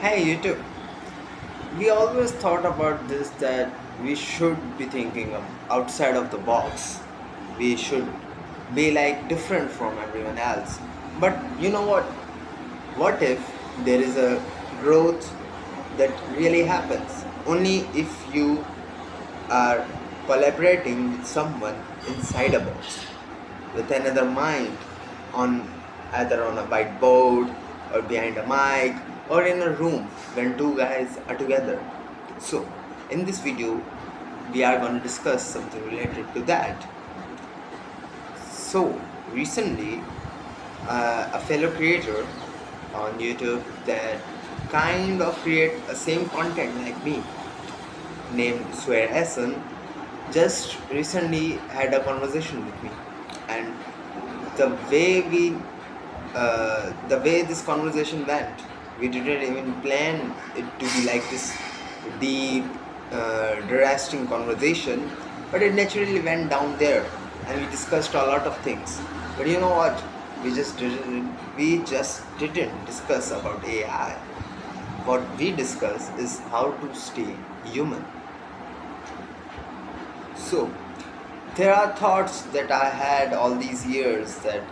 Hey, YouTube. We always thought about this that we should be thinking outside of the box. We should be like different from everyone else. But you know what? What if there is a growth that really happens? Only if you are collaborating with someone inside a box, with another mind, on either on a whiteboard or behind a mic or in a room when two guys are together. So in this video we are going to discuss something related to that. So recently a fellow creator on YouTube that kind of create a same content like me, named Suhair Ahsan, just recently had a conversation with me, and the way the way this conversation went, we didn't even plan it to be like this deep, drastic conversation, but it naturally went down there, and we discussed a lot of things. But you know what? We just didn't discuss about AI. What we discuss is how to stay human. So, there are thoughts that I had all these years that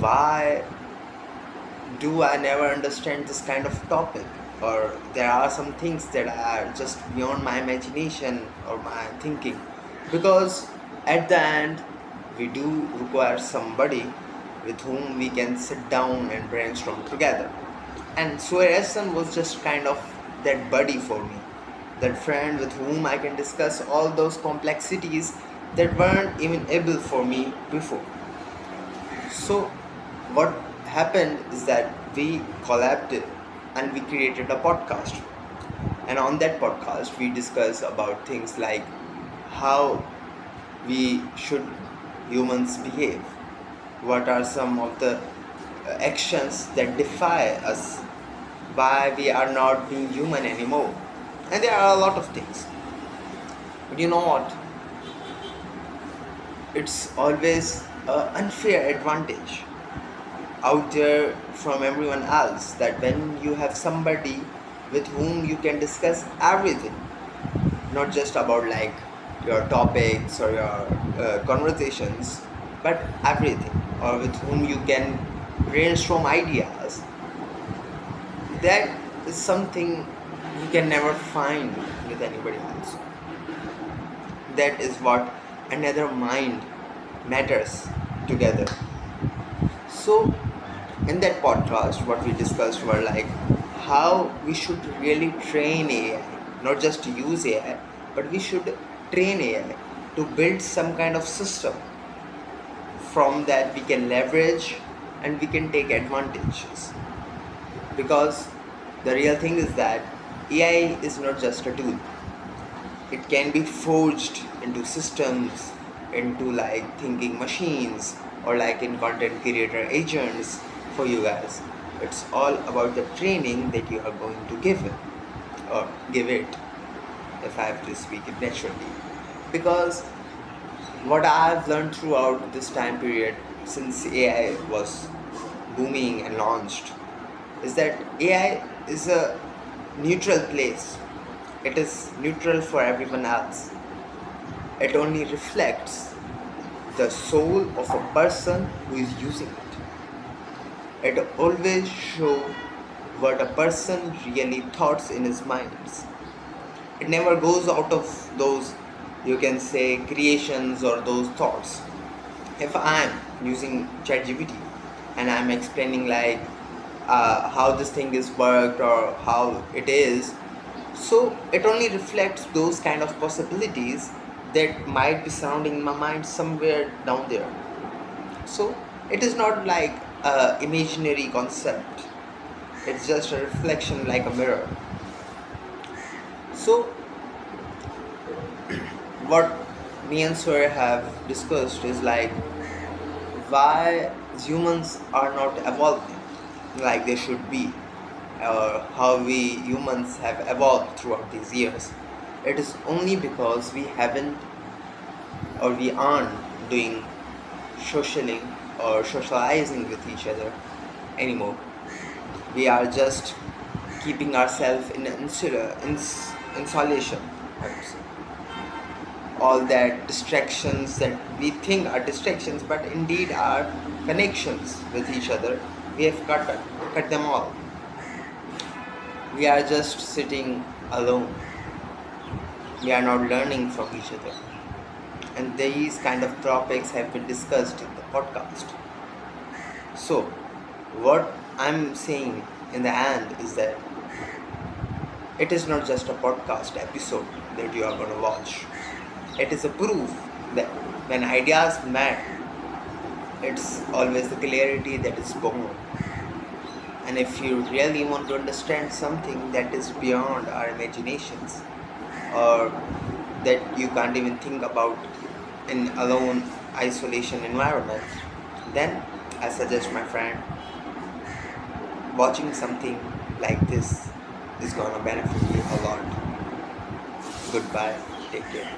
why do I never understand this kind of topic? Or there are some things that are just beyond my imagination or my thinking. Because at the end, we do require somebody with whom we can sit down and brainstorm together. And Suhair Ahsan was just kind of that buddy for me, that friend with whom I can discuss all those complexities that weren't even able for me before. So, what happened is that we collabed and we created a podcast. And on that podcast, we discuss about things like how we should humans behave, what are some of the actions that defy us, why we are not being human anymore, and there are a lot of things. But you know what? It's always an unfair advantage out there from everyone else that when you have somebody with whom you can discuss everything, not just about like your topics or your conversations, but everything, or with whom you can brainstorm ideas, that is something you can never find with anybody else. That is what another mind matters together. So in that podcast, what we discussed were like how we should really train AI, not just to use AI, but we should train AI to build some kind of system from that we can leverage and we can take advantages. Because the real thing is that AI is not just a tool, it can be forged into systems, into like thinking machines, or like in content creator agents for you guys. It's all about the training that you are going to give it, or give it, if I have to speak it naturally. Because what I've learned throughout this time period since AI was booming and launched is that AI is a neutral place. It is neutral for everyone else. It only reflects the soul of a person who is using it. It always shows what a person really thoughts in his minds. It never goes out of those, you can say, creations or those thoughts. If I'm using ChatGPT and I'm explaining like how this thing is worked or how it is, so it only reflects those kind of possibilities that might be sounding in my mind somewhere down there. So it is not like a imaginary concept, it's just a reflection like a mirror. So what me and Sawyer have discussed is like why humans are not evolving like they should be, or how we humans have evolved throughout these years. It is only because we haven't, or we aren't doing socialing or socializing with each other anymore. We are just keeping ourselves in insulation, I would say. All that distractions that we think are distractions but indeed are connections with each other, we have cut them all. We are just sitting alone. We are not learning from each other. And these kind of topics have been discussed in the podcast. So, what I'm saying in the end is that it is not just a podcast episode that you are going to watch. It is a proof that when ideas match, it's always the clarity that is born. And if you really want to understand something that is beyond our imaginations, or that you can't even think about in alone isolation environment, then I suggest, my friend, watching something like this is gonna benefit you a lot. Goodbye. Take care.